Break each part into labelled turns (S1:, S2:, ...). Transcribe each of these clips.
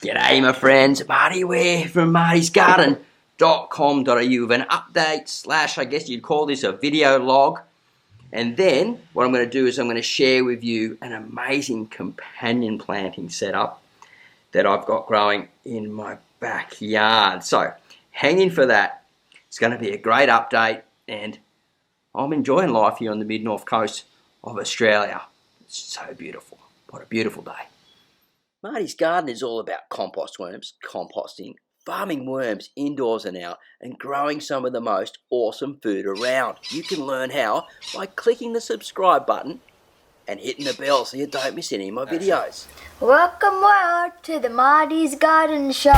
S1: G'day my friends, Marty Ware from martysgarden.com.au with an update / I guess you'd call this a video log. And then what I'm going to do is I'm going to share with you an amazing companion planting setup that I've got growing in my backyard. So hang in for that. It's going to be a great update and I'm enjoying life here on the mid-north coast of Australia. It's so beautiful. What a beautiful day. Marty's Garden is all about compost worms, composting, farming worms indoors and out, and growing some of the most awesome food around. You can learn how by clicking the subscribe button and hitting the bell so you don't miss any of my videos.
S2: Welcome to the Marty's Garden Show.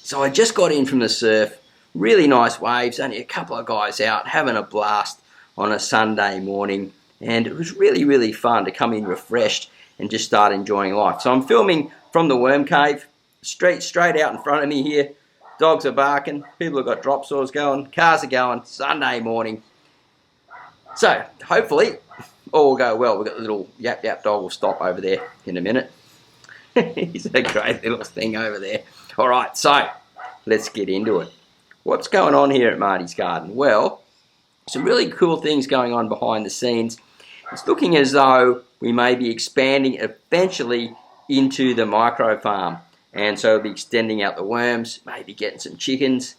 S1: So I just got in from the surf, really nice waves, only a couple of guys out having a blast on a Sunday morning. And it was really fun to come in refreshed and just start enjoying life. So I'm filming from the worm cave, straight out in front of me here. Dogs are barking, people have got drop saws going, cars are going, Sunday morning. So hopefully all will go well. We've got the little yap dog will stop over there in a minute. He's a great little thing over there. All right, so let's get into it. What's going on here at Marty's Garden? Well, some really cool things going on behind the scenes. It's looking as though we may be expanding eventually into the micro farm. And so we'll be extending out the worms, maybe getting some chickens,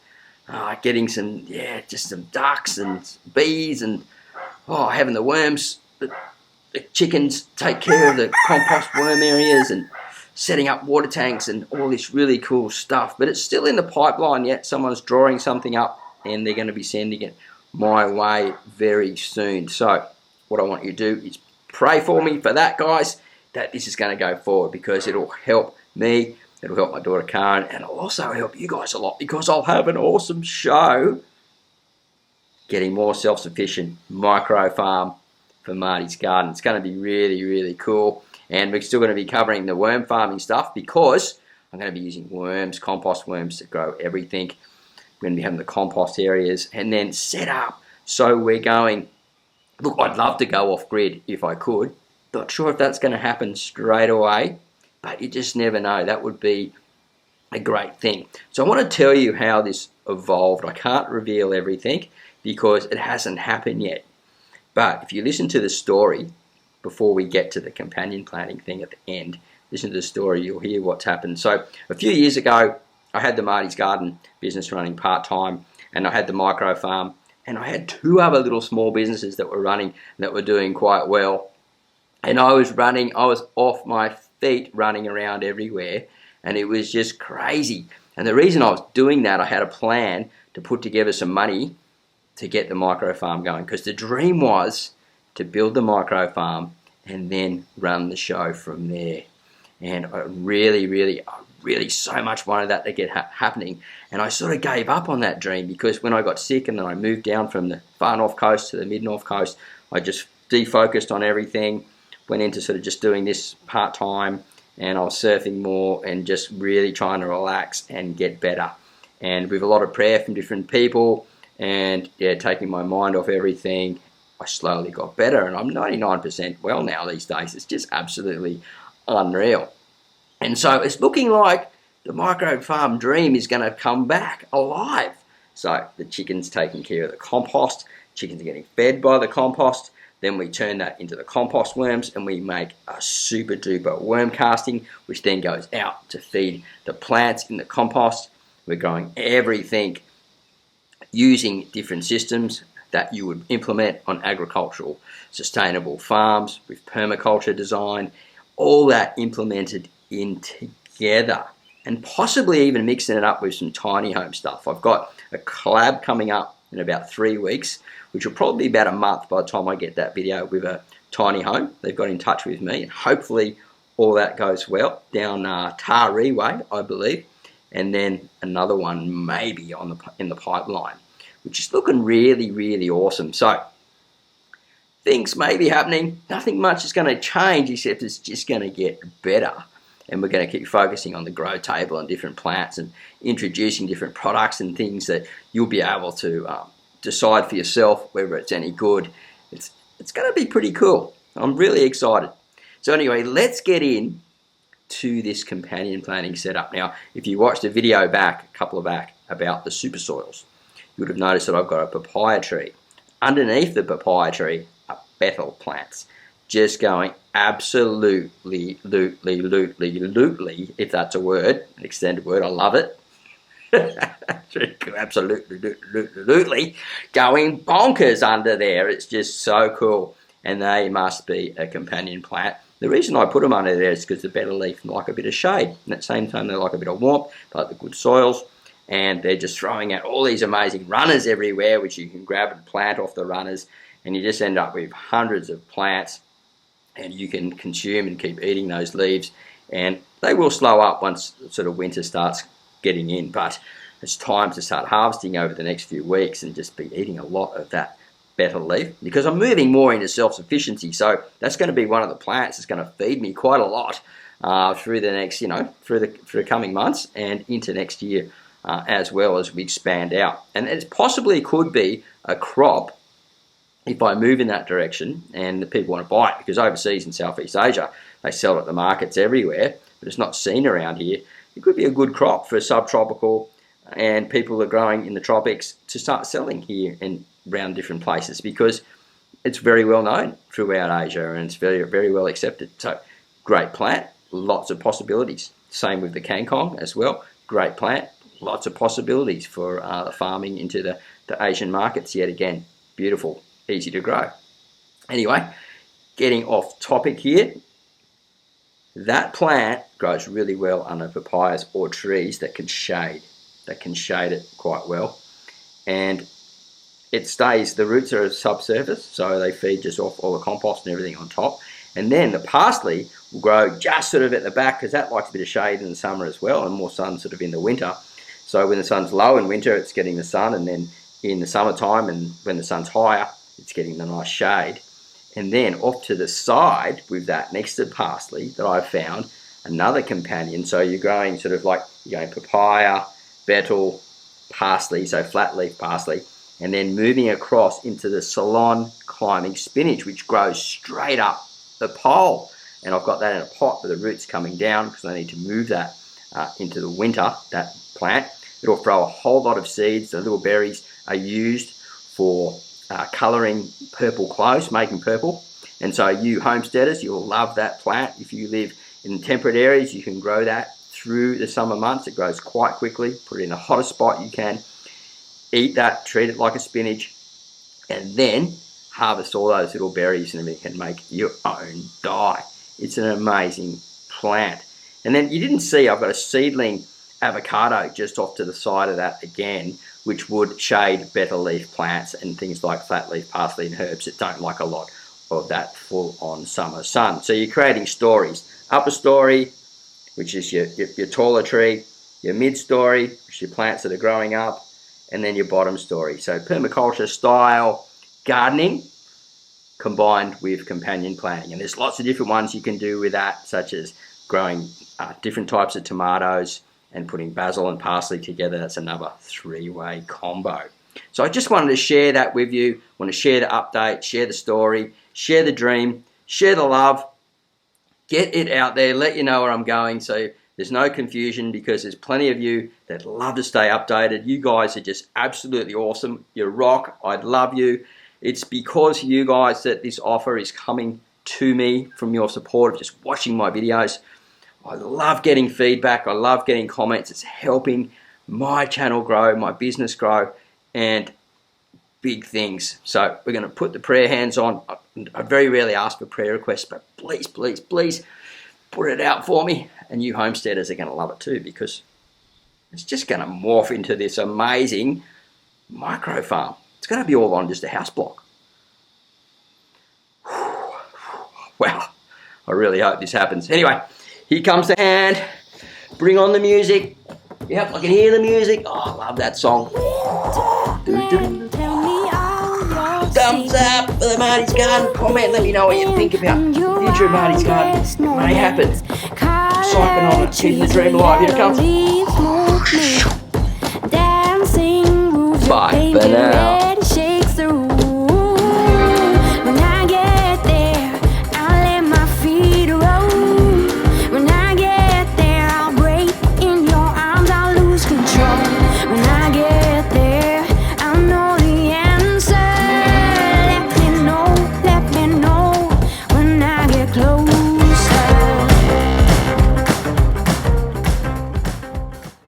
S1: getting some, just some ducks and bees and having the worms, the chickens take care of the compost worm areas and setting up water tanks and all this really cool stuff. But it's still in the pipeline yet. Someone's drawing something up and they're going to be sending it my way very soon. So what I want you to do is pray for me for that, guys, that this is going to go forward because it'll help me, it'll help my daughter Karen, and it'll also help you guys a lot because I'll have an awesome show getting more self-sufficient micro farm for Marty's Garden. It's going to be really cool, and we're still going to be covering the worm farming stuff because I'm going to be using worms, compost worms to grow everything. We're going to be having the compost areas and then set up so we're going. Look, I'd love to go off-grid if I could. Not sure if that's going to happen straight away, but you just never know. That would be a great thing. So I want to tell you how this evolved. I can't reveal everything because it hasn't happened yet. But if you listen to the story before we get to the companion planting thing at the end, listen to the story, you'll hear what's happened. So a few years ago, I had the Marty's Garden business running part-time, and I had the micro farm. And I had two other little small businesses that were running that were doing quite well. And I was off my feet running around everywhere. And it was just crazy. And the reason I was doing that, I had a plan to put together some money to get the micro farm going. Because the dream was to build the micro farm and then run the show from there. And I really so much wanted that to get happening. And I sort of gave up on that dream because when I got sick and then I moved down from the far north coast to the mid-north coast, I just defocused on everything, went into sort of just doing this part-time, and I was surfing more and just really trying to relax and get better. And with a lot of prayer from different people and taking my mind off everything, I slowly got better, and I'm 99% well now these days. It's just absolutely unreal. And so it's looking like the micro farm dream is going to come back alive. So the chicken's taking care of the compost, chickens are getting fed by the compost, then we turn that into the compost worms and we make a super duper worm casting, which then goes out to feed the plants in the compost. We're growing everything using different systems that you would implement on agricultural sustainable farms with permaculture design, all that implemented in together, and possibly even mixing it up with some tiny home stuff. I've got a collab coming up in about 3 weeks, which will probably be about a month by the time I get that video with a tiny home. They've got in touch with me, and hopefully all that goes well down Taree Way, I believe, and then another one maybe in the pipeline, which is looking really awesome. So things may be happening. Nothing much is going to change except it's just going to get better. And we're going to keep focusing on the grow table and different plants and introducing different products and things that you'll be able to decide for yourself whether it's any good. It's going to be pretty cool. I'm really excited. So anyway, let's get in to this companion planting setup. Now, if you watched a video back, a couple of back, about the super soils, you would have noticed that I've got a papaya tree. Underneath the papaya tree are betel plants, just going absolutely, lootly, if that's a word, an extended word, I love it. Absolutely, going bonkers under there. It's just so cool, and they must be a companion plant. The reason I put them under there is because the betel leaf like a bit of shade, and at the same time they like a bit of warmth, they like the good soils, and they're just throwing out all these amazing runners everywhere, which you can grab and plant off the runners, and you just end up with hundreds of plants, and you can consume and keep eating those leaves, and they will slow up once sort of winter starts getting in, but it's time to start harvesting over the next few weeks and just be eating a lot of that betel leaf, because I'm moving more into self-sufficiency. So that's going to be one of the plants that's going to feed me quite a lot through the next, through the coming months and into next year, as well as we expand out. And it possibly could be a crop if I move in that direction and the people want to buy it, because overseas in Southeast Asia they sell it at the markets everywhere, but it's not seen around here. It could be a good crop for subtropical, and people are growing in the tropics to start selling here and around different places, because it's very well known throughout Asia and it's very, very well accepted. So great plant, lots of possibilities. Same with the kangkong as well. Great plant, lots of possibilities for farming into the Asian markets yet again. Beautiful, easy to grow. Anyway, getting off topic here. That plant grows really well under papayas or trees that can shade it quite well, and it stays, the roots are subsurface, so they feed just off all the compost and everything on top. And then the parsley will grow just sort of at the back, because that likes a bit of shade in the summer as well, and more sun sort of in the winter. So when the sun's low in winter, it's getting the sun, and then in the summertime and when the sun's higher, it's getting the nice shade. And then off to the side with that, next to parsley, that I've found another companion. So you're growing sort of like, you're going papaya, betel, parsley, so flat leaf parsley, and then moving across into the Ceylon climbing spinach, which grows straight up the pole. And I've got that in a pot with the roots coming down, because I need to move that into the winter, that plant. It'll throw a whole lot of seeds. The little berries are used for colouring purple clothes, making purple. And so you homesteaders, you'll love that plant. If you live in temperate areas, you can grow that through the summer months. It grows quite quickly. Put it in the hottest spot you can. Eat that, treat it like a spinach, and then harvest all those little berries and everything and make your own dye. It's an amazing plant. And then you didn't see, I've got a seedling avocado just off to the side of that again, which would shade betel leaf plants and things like flat leaf parsley and herbs that don't like a lot of that full-on summer sun. So you're creating stories. Upper story, which is your taller tree, your mid-story, which is your plants that are growing up, and then your bottom story. So permaculture style gardening combined with companion planting. And there's lots of different ones you can do with that, such as growing different types of tomatoes and putting basil and parsley together. That's another three-way combo. So I just wanted to share that with you. I want to share the update, share the story, share the dream, share the love, get it out there, let you know where I'm going, so there's no confusion, because there's plenty of you that love to stay updated. You guys are just absolutely awesome. You rock. I'd love you. It's because of you guys that this offer is coming to me, from your support of just watching my videos. I love getting feedback. I love getting comments. It's helping my channel grow, my business grow, and big things. So we're going to put the prayer hands on. I very rarely ask for prayer requests, but please, please, please put it out for me. And you homesteaders are going to love it too, because it's just going to morph into this amazing micro farm. It's going to be all on just a house block. Wow, I really hope this happens. Anyway, here comes the hand. Bring on the music. Yep, I can hear the music. Oh, I love that song. Thumbs up for the Marty's Garden. Comment, let me know what you think about the future of Marty's Garden. It may happen. I'm psyching on it, keeping the dream alive. Here it comes. Bye for now.